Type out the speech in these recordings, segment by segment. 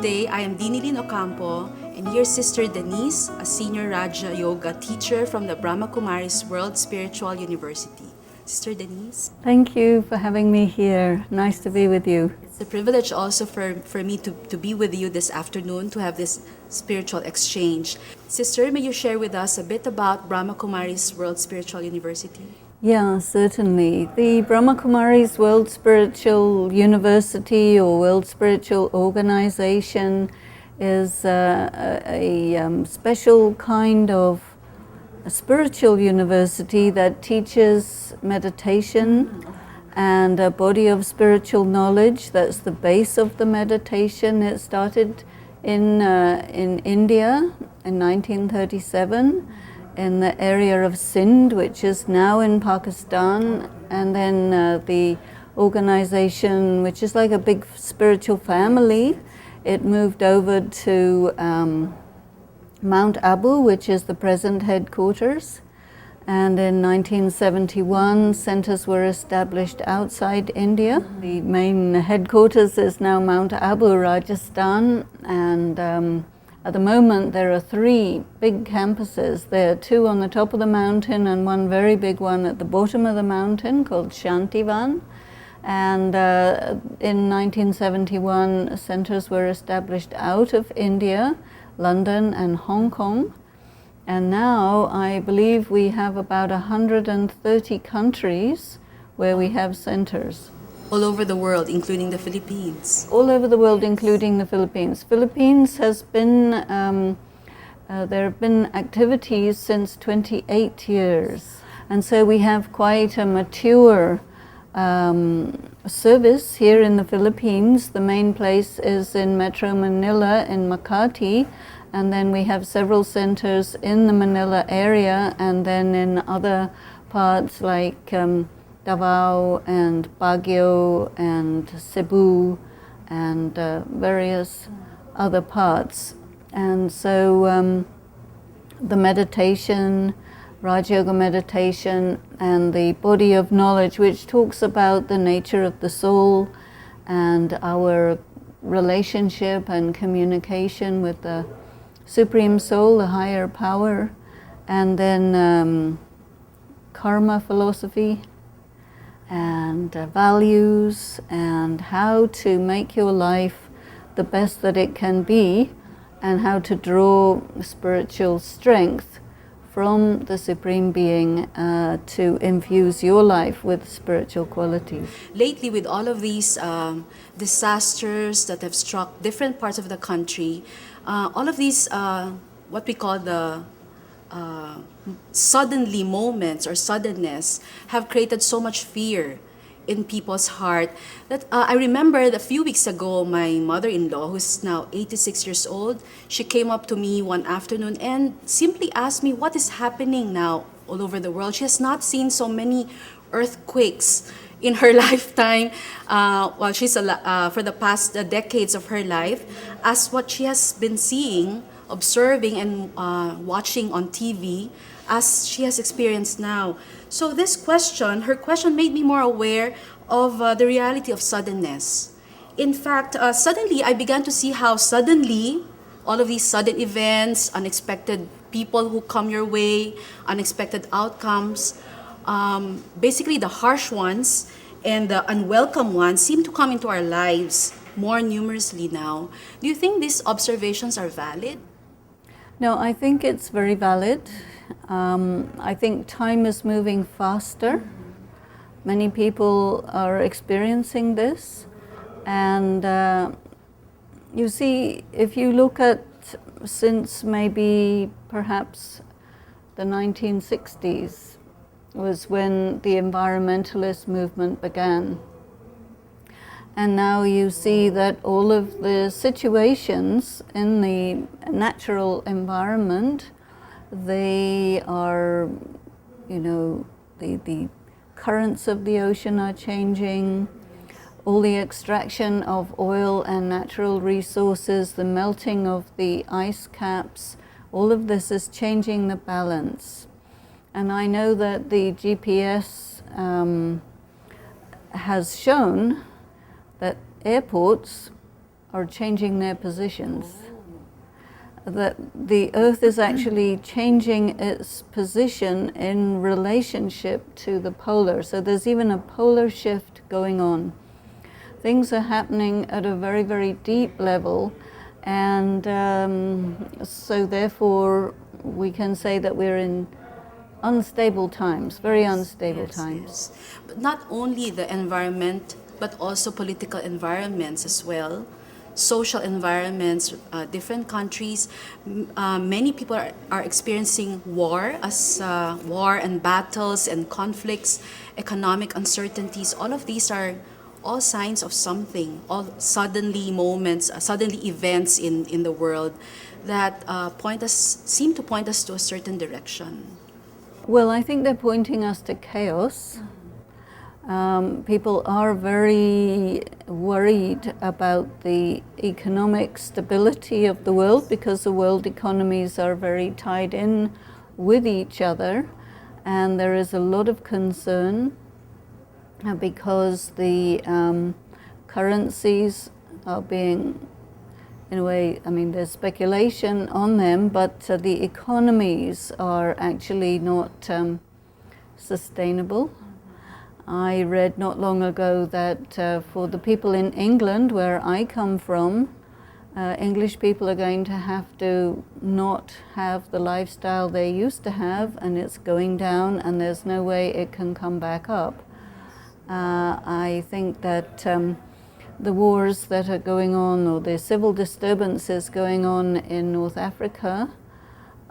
today. I am Deanie Lyn Ocampo, and here's Sister Denise, a senior Raja Yoga teacher from the Brahma Kumaris World Spiritual University. Sister Denise? Thank you for having me here. Nice to be with you. It's a privilege also for me to be with you this afternoon, to have this spiritual exchange. Sister, may you share with us a bit about Brahma Kumaris World Spiritual University? Yeah, certainly. The Brahma Kumaris World Spiritual University or World Spiritual Organization is a special kind of a spiritual university that teaches meditation and a body of spiritual knowledge. That's the base of the meditation. It started in India in 1937. In the area of Sindh, which is now in Pakistan, and then the organization, which is like a big spiritual family, it moved over to Mount Abu, which is the present headquarters. And in 1971, centers were established outside India. The main headquarters is now Mount Abu, Rajasthan, and at the moment, there are 3 big campuses. There are 2 on the top of the mountain and 1 very big one at the bottom of the mountain called Shantivan. And in 1971, centers were established out of India, London and Hong Kong. And now I believe we have about 130 countries where we have centers. All over the world, including the Philippines. All over the world, including the Philippines. Philippines has been, there have been activities since 28 years. And so we have quite a mature service here in the Philippines. The main place is in Metro Manila in Makati. And then we have several centers in the Manila area and then in other parts like Davao and Baguio and Cebu and various other parts. And so the meditation, Raja Yoga meditation, and the body of knowledge, which talks about the nature of the soul and our relationship and communication with the Supreme Soul, the higher power, and then karma philosophy, and values, and how to make your life the best that it can be, and how to draw spiritual strength from the Supreme Being to infuse your life with spiritual qualities. Lately, with all of these disasters that have struck different parts of the country, all of these, what we call the suddenly moments or suddenness have created so much fear in people's heart that I remember that a few weeks ago, my mother-in-law, who's now 86 years old, she came up to me one afternoon and simply asked me what is happening now all over the world. She has not seen so many earthquakes in her lifetime while she's for the past decades of her life, as what she has been seeing, observing and watching on TV, as she has experienced now. So this question, her question made me more aware of the reality of suddenness. In fact, suddenly I began to see how suddenly all of these sudden events, unexpected people who come your way, unexpected outcomes, basically the harsh ones and the unwelcome ones seem to come into our lives more numerously now. Do you think these observations are valid? No, I think it's very valid. I think time is moving faster. Many people are experiencing this. And you see, if you look at since maybe perhaps the 1960s was when the environmentalist movement began. And now you see that all of the situations in the natural environment, they are, the currents of the ocean are changing, all the extraction of oil and natural resources, the melting of the ice caps, all of this is changing the balance. And I know that the GPS has shown that airports are changing their positions. That the Earth is actually changing its position in relationship to the polar. So there's even a polar shift going on. Things are happening at a very, very deep level, and so therefore we can say that we're in unstable times, very unstable times. Yes. But not only the environment, but also political environments as well, social environments, different countries. Many people are experiencing war war and battles and conflicts, economic uncertainties. All of these are all signs of something, all suddenly moments, suddenly events in the world that seem to point us to a certain direction. Well, I think they're pointing us to chaos. People are very worried about the economic stability of the world because the world economies are very tied in with each other, and there is a lot of concern because the currencies are being, in a way, I mean, there's speculation on them, but the economies are actually not sustainable. I read not long ago that for the people in England, where I come from, English people are going to have to not have the lifestyle they used to have, and it's going down, and there's no way it can come back up. I think that the wars that are going on, or the civil disturbances going on in North Africa,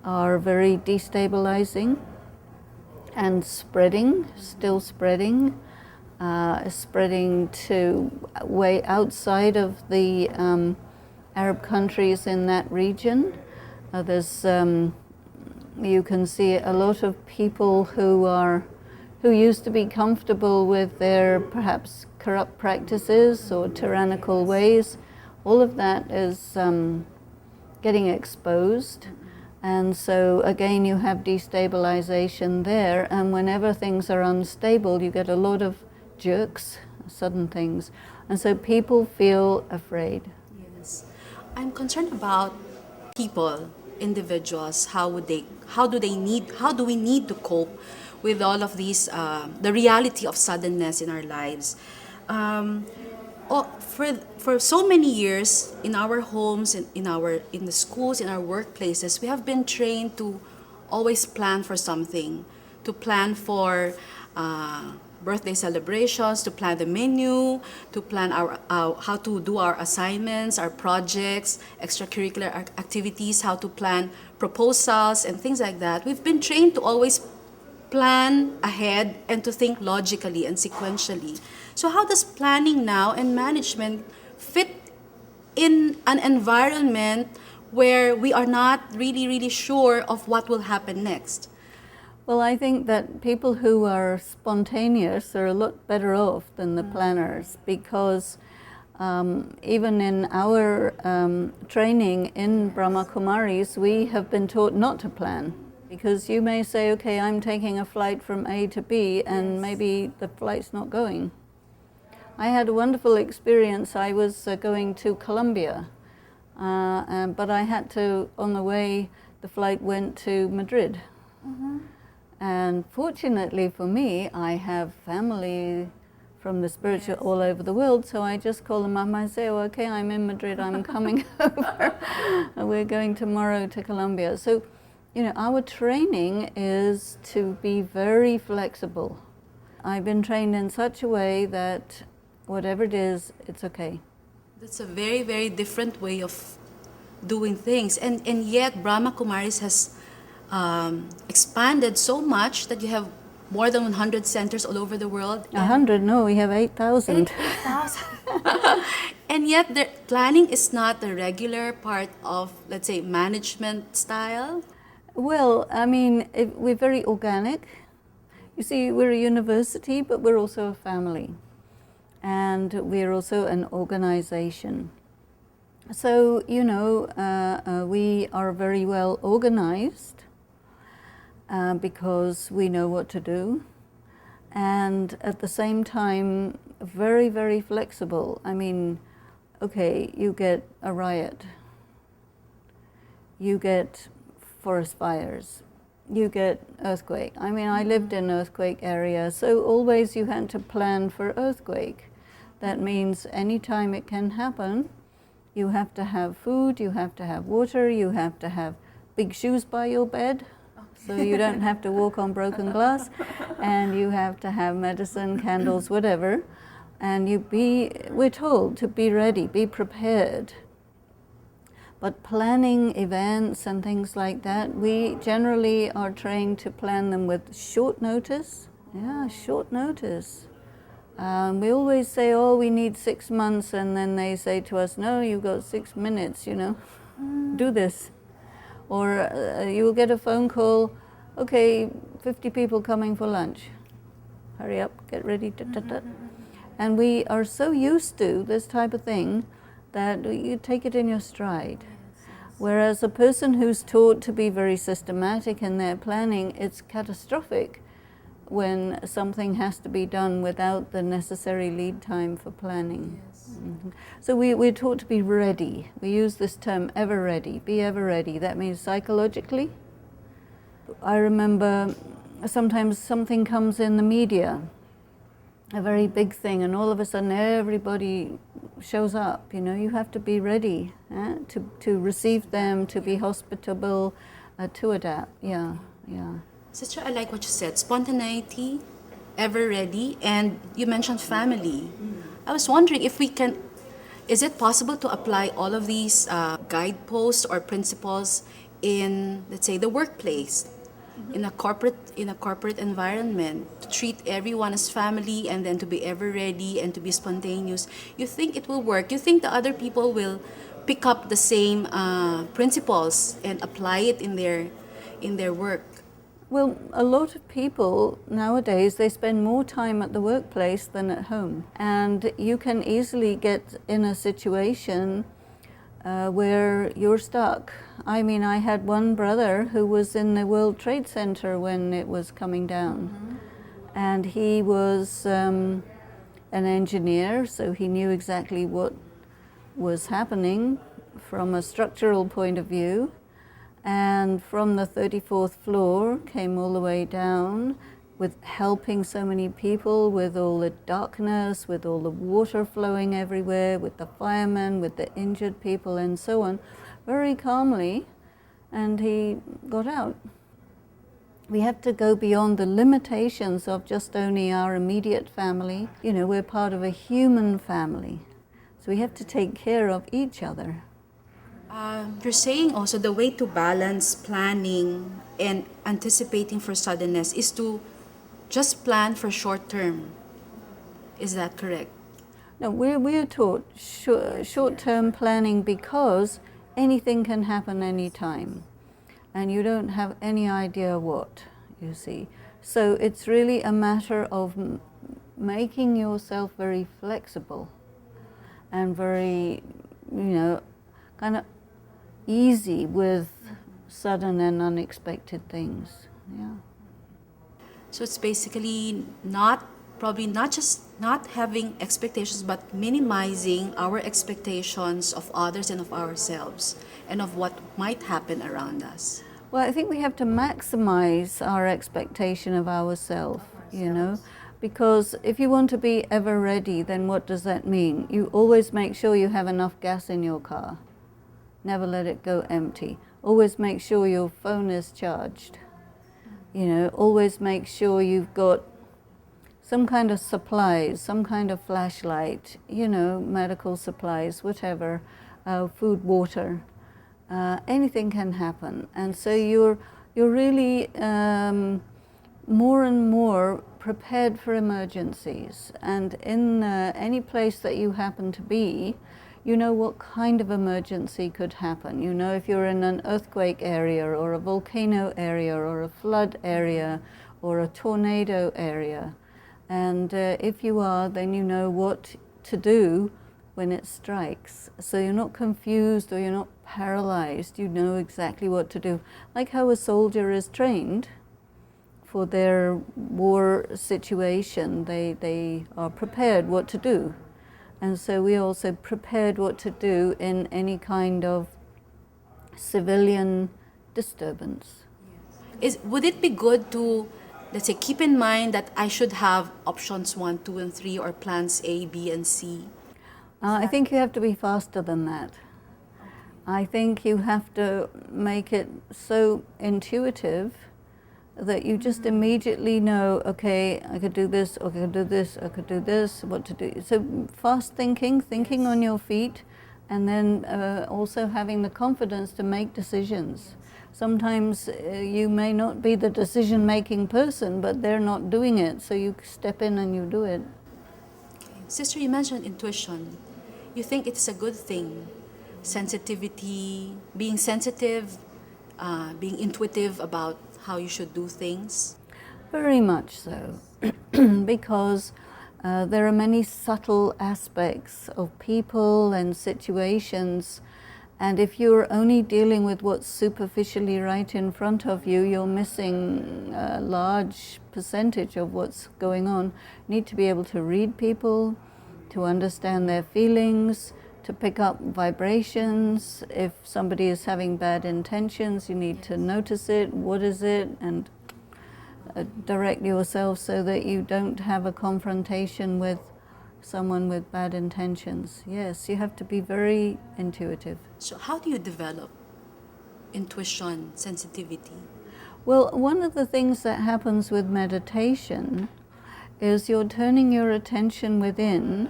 are very destabilizing and still spreading to way outside of the Arab countries in that region. You can see a lot of people who used to be comfortable with their perhaps corrupt practices or tyrannical ways. All of that is getting exposed. And so again, you have destabilization there, and whenever things are unstable, you get a lot of jerks, sudden things. And so people feel afraid. Yes. I'm concerned about people, individuals. How do we need to cope with all of these, the reality of suddenness in our lives? For so many years in our homes, in the schools, in our workplaces, we have been trained to always plan for something, to plan for birthday celebrations, to plan the menu, to plan how to do our assignments, our projects, extracurricular activities, how to plan proposals and things like that. We've been trained to always plan ahead and to think logically and sequentially. So how does planning now and management fit in an environment where we are not really sure of what will happen next? Well, I think that people who are spontaneous are a lot better off than the planners, because even in our training in Brahma Kumaris, we have been taught not to plan. Because you may say, okay, I'm taking a flight from A to B, and maybe the flight's not going. I had a wonderful experience. I was going to Colombia, but I had to, on the way, the flight went to Madrid. And fortunately for me, I have family from the spiritual all over the world, so I just call them up and I say, oh, okay, I'm in Madrid, I'm coming over. We're going tomorrow to Colombia. So, you know, our training is to be very flexible. I've been trained in such a way that whatever it is, it's okay. That's a very different way of doing things. And yet, Brahma Kumaris has expanded so much that you have more than 100 centers all over the world. 100? No, we have 8,000. 8,000. And yet, the planning is not the regular part of, let's say, management style. Well, I mean, we're very organic. You see, we're a university, but we're also a family. And we're also an organization. So, you know, we are very well organized because we know what to do. And at the same time, very flexible. I mean, okay, you get a riot, you get forest fires, you get earthquake. I mean, I lived in earthquake area, so always you had to plan for earthquake. That means anytime it can happen, you have to have food, you have to have water, you have to have big shoes by your bed, so you don't have to walk on broken glass, and you have to have medicine, candles, whatever. And we're told to be ready, be prepared. But planning events and things like that, we generally are trained to plan them with short notice. Yeah, short notice. We always say, oh, we need 6 months, and then they say to us, no, you've got 6 minutes, do this. Or you will get a phone call, okay, 50 people coming for lunch. Hurry up, get ready, And we are so used to this type of thing that you take it in your stride. Whereas a person who's taught to be very systematic in their planning, it's catastrophic when something has to be done without the necessary lead time for planning. Mm-hmm. So we're taught to be ready. We use this term, ever ready, be ever ready. That means psychologically. I remember sometimes something comes in the media, a very big thing, and all of a sudden everybody shows up. You have to be ready to receive them, to be hospitable, to adapt. Yeah. Sister, I like what you said. Spontaneity, ever ready, and you mentioned family. I was wondering if is it possible to apply all of these guideposts or principles in, let's say, the workplace, in a corporate environment, to treat everyone as family and then to be ever ready and to be spontaneous? You think it will work? You think the other people will pick up the same principles and apply it in their work? Well, a lot of people nowadays, they spend more time at the workplace than at home. And you can easily get in a situation where you're stuck. I mean, I had one brother who was in the World Trade Center when it was coming down. Mm-hmm. And he was an engineer, so he knew exactly what was happening from a structural point of view. And from the 34th floor came all the way down with helping so many people, with all the darkness, with all the water flowing everywhere, with the firemen, with the injured people and so on, very calmly, and he got out. We have to go beyond the limitations of just only our immediate family. We're part of a human family, so we have to take care of each other. You're saying also the way to balance planning and anticipating for suddenness is to just plan for short term. Is that correct? No, we're taught short-term planning because anything can happen anytime, and you don't have any idea what, you see. So it's really a matter of making yourself very flexible and very, kind of easy with sudden and unexpected things. Yeah. So it's basically probably not just not having expectations, but minimizing our expectations of others and of ourselves and of what might happen around us. Well, I think we have to maximize our expectation of ourselves, because if you want to be ever ready, then what does that mean? You always make sure you have enough gas in your car. Never let it go empty. Always make sure your phone is charged. Always make sure you've got some kind of supplies, some kind of flashlight, medical supplies, whatever, food, water. Anything can happen. And so you're really more and more prepared for emergencies. And in any place that you happen to be, you know what kind of emergency could happen. If you're in an earthquake area or a volcano area or a flood area or a tornado area. And if you are, then you know what to do when it strikes. So you're not confused or you're not paralyzed. You know exactly what to do. Like how a soldier is trained for their war situation. They are prepared what to do. And so we also prepared what to do in any kind of civilian disturbance. Would it be good to, let's say, keep in mind that I should have options 1, 2, and 3, or plans A, B, and C? I think you have to be faster than that. I think you have to make it so intuitive that you just immediately know, okay, I could do this, or I could do this, I could do this, what to do. So fast thinking on your feet, and then also having the confidence to make decisions. Sometimes you may not be the decision-making person, but they're not doing it, so you step in and you do it. Sister, you mentioned intuition. You think it's a good thing? Sensitivity, being sensitive, being intuitive about how you should do things? Very much so, because there are many subtle aspects of people and situations, and if you're only dealing with what's superficially right in front of you, you're missing a large percentage of what's going on. You need to be able to read people, to understand their feelings, to pick up vibrations. If somebody is having bad intentions, you need to notice it, what is it, and direct yourself so that you don't have a confrontation with someone with bad intentions. Yes, you have to be very intuitive. So how do you develop intuition, sensitivity? Well, one of the things that happens with meditation is you're turning your attention within,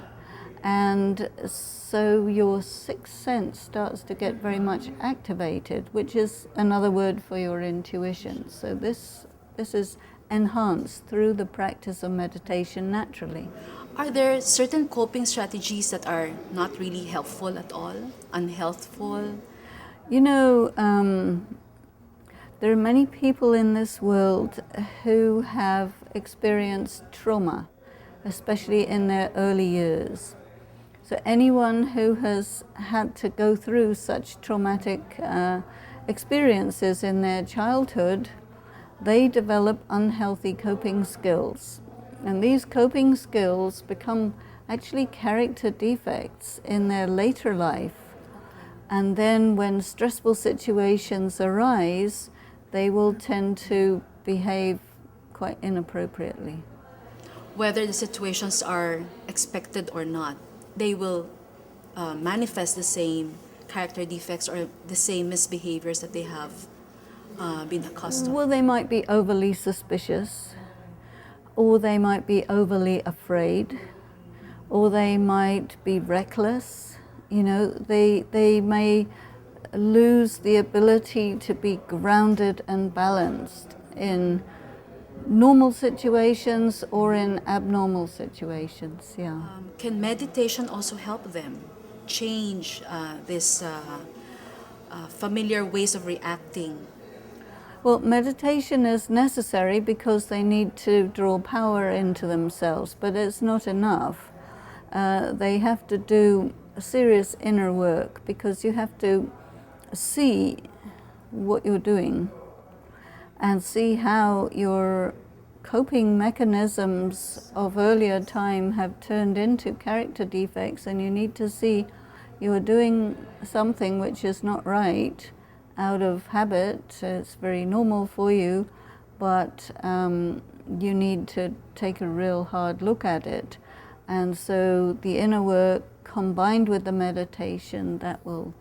and so your sixth sense starts to get very much activated, which is another word for your intuition. So this is enhanced through the practice of meditation naturally. Are there certain coping strategies that are not really helpful at all, unhealthful? You know, there are many people in this world who have experienced trauma, especially in their early years. So anyone who has had to go through such traumatic experiences in their childhood, they develop unhealthy coping skills. And these coping skills become actually character defects in their later life. And then when stressful situations arise, they will tend to behave quite inappropriately. Whether the situations are expected or not, they will manifest the same character defects or the same misbehaviors that they have been accustomed. Well, they might be overly suspicious, or they might be overly afraid, or they might be reckless. You know, they may lose the ability to be grounded and balanced in normal situations or in abnormal situations. Yeah. Can meditation also help them change this familiar ways of reacting? Well, meditation is necessary because they need to draw power into themselves, but it's not enough. They have to do serious inner work because you have to see what you're doing and see how your coping mechanisms of earlier time have turned into character defects, and you need to see you're doing something which is not right out of habit. It's very normal for you, but you need to take a real hard look at it. And so the inner work combined with the meditation, that will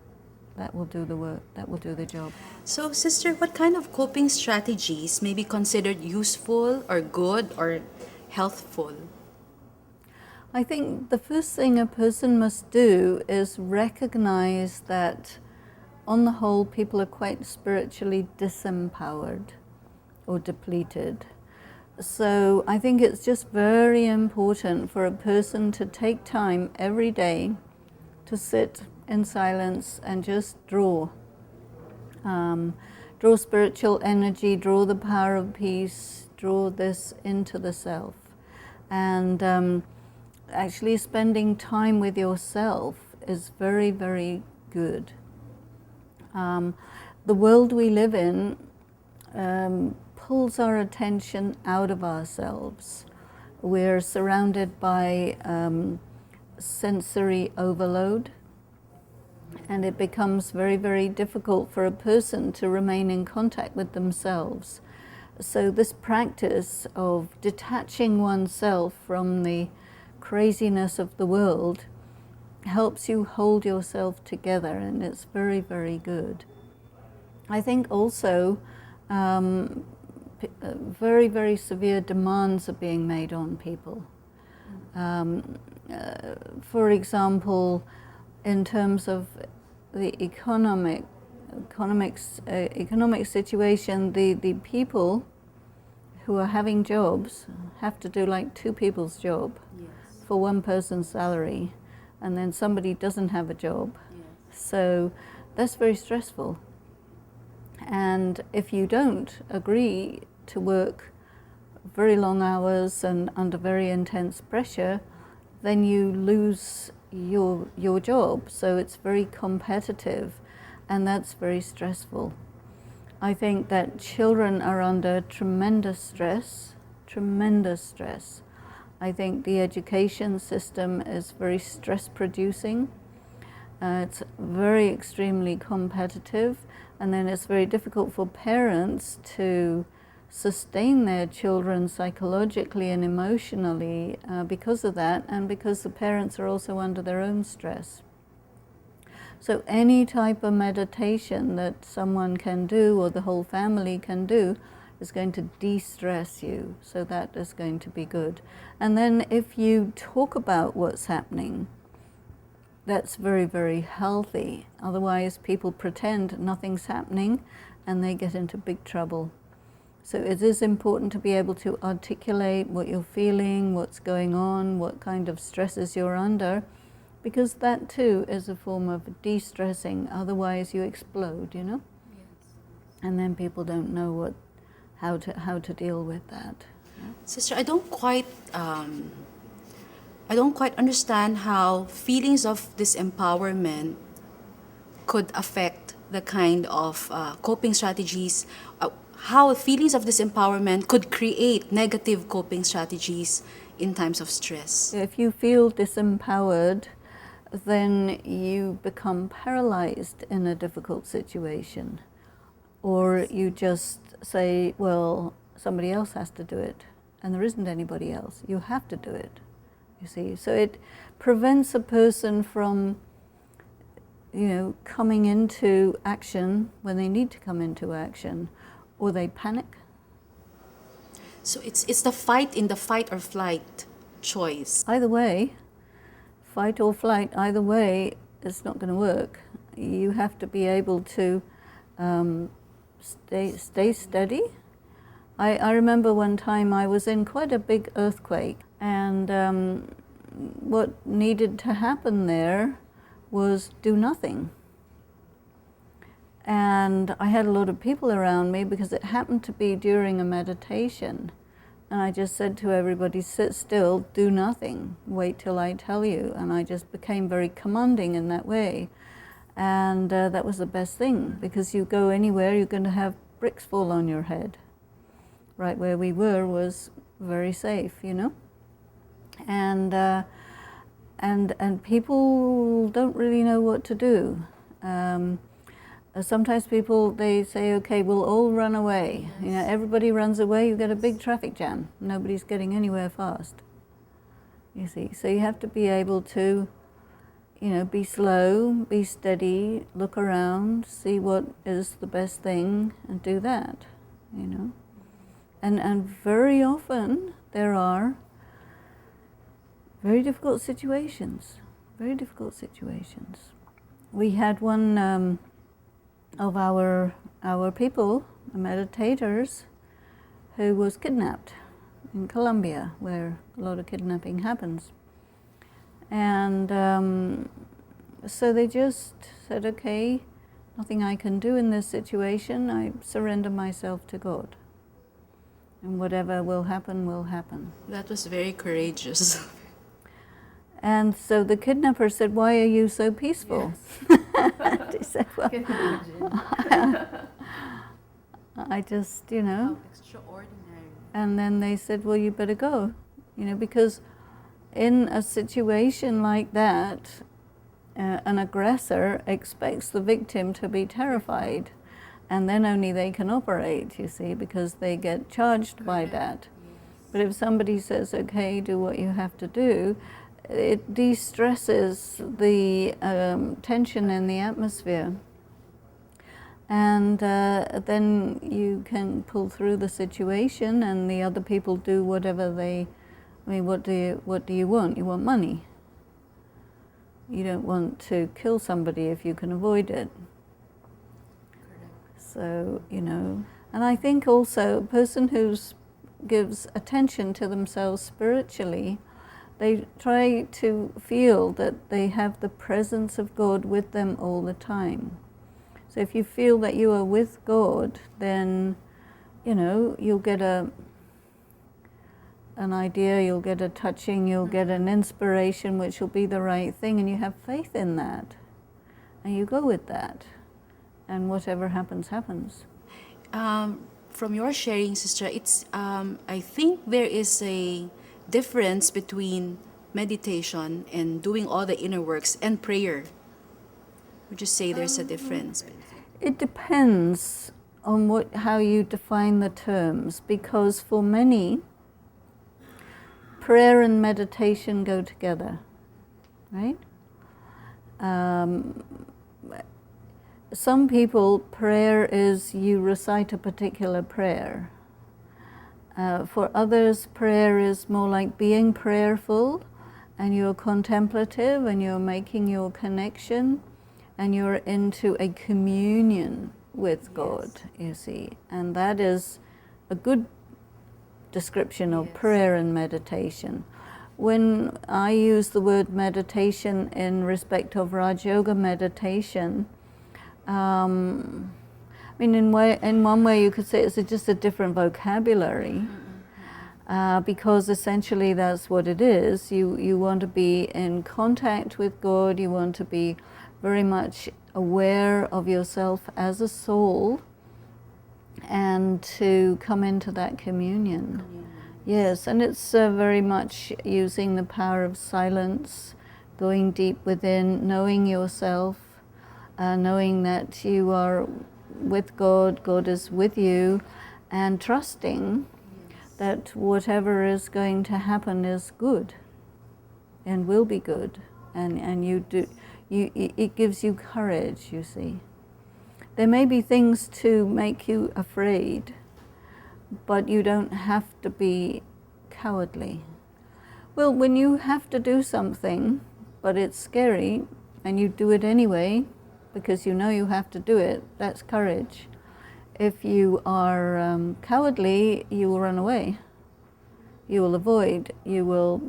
do the work, that will do the job. So, Sister, what kind of coping strategies may be considered useful or good or healthful? I think the first thing a person must do is recognize that on the whole, people are quite spiritually disempowered or depleted. So I think it's just very important for a person to take time every day to sit in silence and just draw. Draw spiritual energy, draw the power of peace, draw this into the self. And actually spending time with yourself is very, very good. The world we live in pulls our attention out of ourselves. We're surrounded by sensory overload, and it becomes very, very difficult for a person to remain in contact with themselves. So this practice of detaching oneself from the craziness of the world helps you hold yourself together, and it's very, very good. I think also very, very severe demands are being made on people. For example, in terms of the economic situation, the people who are having jobs have to do like two people's job for one person's salary, and then somebody doesn't have a job. So that's very stressful. And if you don't agree to work very long hours and under very intense pressure, then you lose your job. So it's very competitive, and that's very stressful. I think that children are under tremendous stress. I think the education system is very stress-producing. It's very extremely competitive, and then it's very difficult for parents to sustain their children psychologically and emotionally because of that, and because the parents are also under their own stress. So any type of meditation that someone can do or the whole family can do is going to de-stress you, so that is going to be good. And then if you talk about what's happening, that's very, very healthy. Otherwise, people pretend nothing's happening and they get into big trouble. So it is important to be able to articulate what you're feeling, what's going on, what kind of stresses you're under, because that too is a form of de-stressing. Otherwise, you explode, you know? Yes. And then people don't know how to deal with that. Yeah? Sister, I don't quite understand how feelings of disempowerment could affect the kind of coping strategies, how feelings of disempowerment could create negative coping strategies in times of stress. If you feel disempowered, then you become paralyzed in a difficult situation. Or you just say, well, somebody else has to do it, and there isn't anybody else. You have to do it. You see, so it prevents a person from, coming into action when they need to come into action, or they panic. So it's the fight in the fight or flight choice. Either way, fight or flight, either way, it's not going to work. You have to be able to stay steady. I remember one time I was in quite a big earthquake, and what needed to happen there was do nothing. And I had a lot of people around me because it happened to be during a meditation. And I just said to everybody, sit still, do nothing, wait till I tell you. And I just became very commanding in that way. And that was the best thing, because you go anywhere, you're going to have bricks fall on your head. Right where we were was very safe, And people don't really know what to do. Sometimes people, they say, okay, we'll all run away. Everybody runs away, you get a big traffic jam. Nobody's getting anywhere fast. You see, so you have to be able to, be slow, be steady, look around, see what is the best thing, and do that, And very often there are very difficult situations, We had one of our people, the meditators, who was kidnapped in Colombia, where a lot of kidnapping happens. And so they just said, okay, nothing I can do in this situation, I surrender myself to God. And whatever will happen, will happen. That was very courageous. And so the kidnapper said, why are you so peaceful? Yes. He said, well, I just, How extraordinary. And then they said, well, you better go, because in a situation like that, an aggressor expects the victim to be terrified, and then only they can operate, you see, because they get charged by that. But if somebody says, okay, do what you have to do, it de-stresses the tension in the atmosphere. And then you can pull through the situation, and the other people do whatever they, I mean, what do you want? You want money. You don't want to kill somebody if you can avoid it. So, you know, and I think also a person who gives attention to themselves spiritually, they try to feel that they have the presence of God with them all the time. So if you feel that you are with God, then, you know, you'll get an idea, you'll get a touching, you'll get an inspiration which will be the right thing, and you have faith in that. And you go with that. And whatever happens, happens. From your sharing, Sister, it's I think there is a difference between meditation and doing all the inner works and prayer. Would you say there's a difference? It depends on how you define the terms, because for many, prayer and meditation go together, right? Some people, prayer is you recite a particular prayer. For others, prayer is more like being prayerful, and you're contemplative, and you're making your connection, and you're into a communion with God, you see. And that is a good description of prayer and meditation. When I use the word meditation in respect of Raj Yoga meditation, I mean, in one way you could say it's just a different vocabulary, because essentially that's what it is. You want to be in contact with God, you want to be very much aware of yourself as a soul, and to come into that communion. Yes, and it's very much using the power of silence, going deep within, knowing yourself, knowing that you are with God, God is with you, and trusting that whatever is going to happen is good and will be good, and it gives you courage, you see. There may be things to make you afraid, but you don't have to be cowardly. Well, when you have to do something, but it's scary, and you do it anyway, because you know you have to do it, that's courage. If you are cowardly, you will run away. You will avoid, you will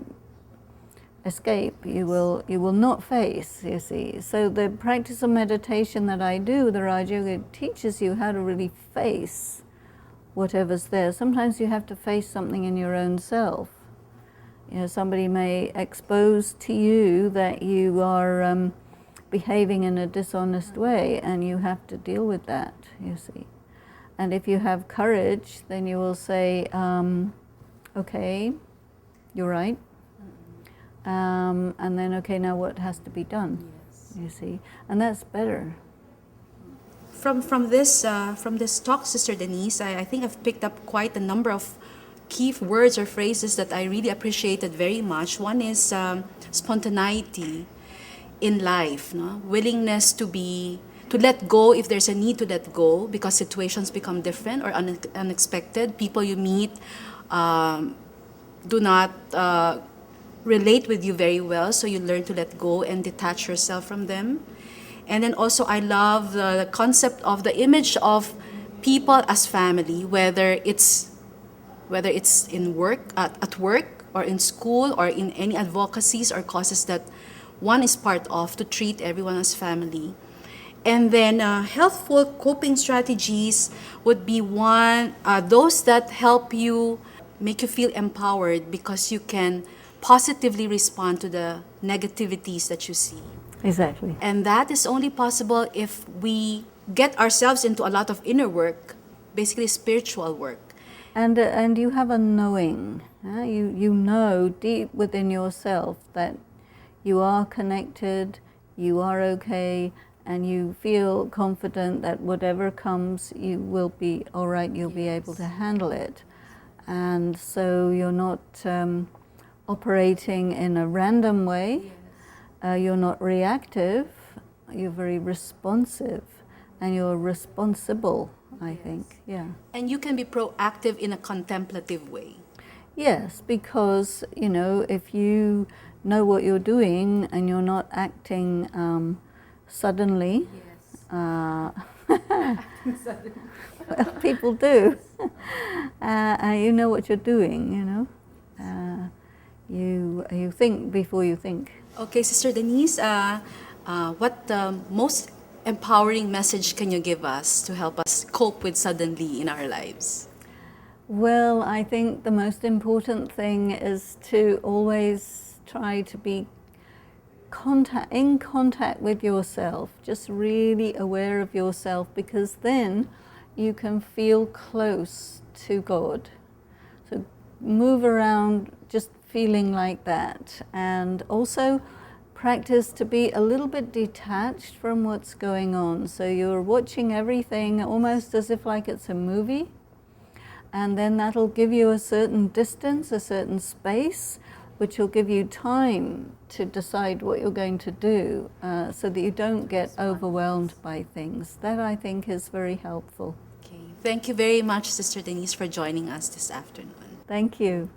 escape, you will not face, you see. So the practice of meditation that I do, the Raj Yoga, teaches you how to really face whatever's there. Sometimes you have to face something in your own self. You know, somebody may expose to you that you are behaving in a dishonest way, and you have to deal with that, you see. And if you have courage, then you will say, okay, you're right. And then, okay, now what has to be done, you see. And that's better. From this talk, Sister Denise, I think I've picked up quite a number of key words or phrases that I really appreciated very much. One is spontaneity in life, no? Willingness to let go if there's a need to let go, because situations become different or unexpected. People you meet do not relate with you very well, so you learn to let go and detach yourself from them. And then also I love the concept of the image of people as family, whether it's in work, at work, or in school, or in any advocacies or causes that one is part of, to treat everyone as family. And then healthful coping strategies would be those that help you, make you feel empowered, because you can positively respond to the negativities that you see. Exactly. And that is only possible if we get ourselves into a lot of inner work, basically spiritual work. And you have a knowing. You know deep within yourself that you are connected, you are okay, and you feel confident that whatever comes, you will be all right, you'll be able to handle it. And so you're not operating in a random way, you're not reactive, you're very responsive, and you're responsible, I think, yeah. And you can be proactive in a contemplative way. Yes, because, you know, if you know what you're doing and you're not acting suddenly, well, people do. You know what you're doing, you know. You think before you think. Okay, Sister Denise, what most empowering message can you give us to help us cope with suddenly in our lives? Well, I think the most important thing is to always try to be in contact with yourself, just really aware of yourself, because then you can feel close to God. So move around just feeling like that, and also practice to be a little bit detached from what's going on. So you're watching everything almost as if like it's a movie, and then that'll give you a certain distance, a certain space, which will give you time to decide what you're going to do, so that you don't get overwhelmed by things. That, I think, is very helpful. Okay. Thank you very much, Sister Denise, for joining us this afternoon. Thank you.